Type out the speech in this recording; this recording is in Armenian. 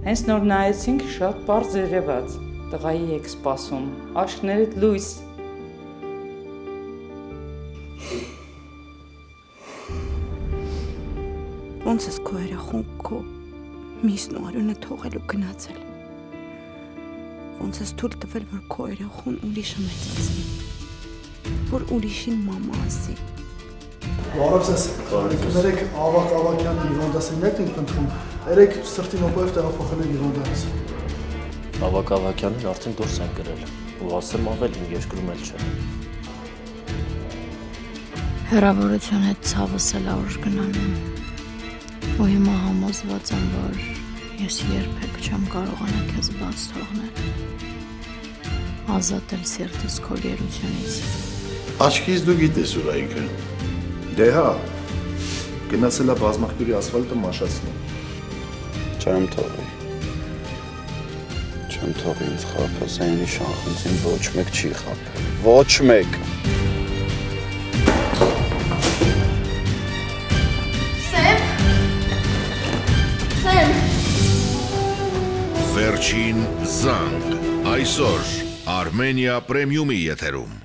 Հենց նոր նայեցինք, շատ պարզ երևաց, տղայի եք սպասում, աշկներիդ լույս։ Ոնց ես քո երախոն քո միսն ու արյունը թողել ու գնացել։ Ոնց ես թույլ տվել, որ քո երախոն ուրիշը մեծացնի, որ ուրիշին մամա ասի։ Բարև ձեզ, ներեք Ավակ Ավակյանի հիվանդասենյակն ենք ընտրում, երեք սրտի նոպոյով տեղափոխել են հիվանդանոց։ Ավակ Ավակյանին արդեն դուրս են գրել, ու ասեմ ավել իմ երկրում էլ չէ։ Հեռավորության հետ ցավս էլ ուժ գնանում, ու հիմա համոզված եմ, որ ես երբեք չեմ կարողանա քեզ բաց թողնել, ազատել սիրտս քո գերությունից։ Աչքից դու գիտես ուր ինքը։ Դե հա, գնացել է բազմախտյուրի ասֆալտը մաշացնում։ Չեմ թողի։ Չեմ թողի ինձ խաբը, զայնի շանխնձին ոչ մեկ չի խաբել։ Ոչ մեկ։ Սեմ։ Սեմ։ Վերջին զանգ, այսօր Armenia Premium-ի եթերում։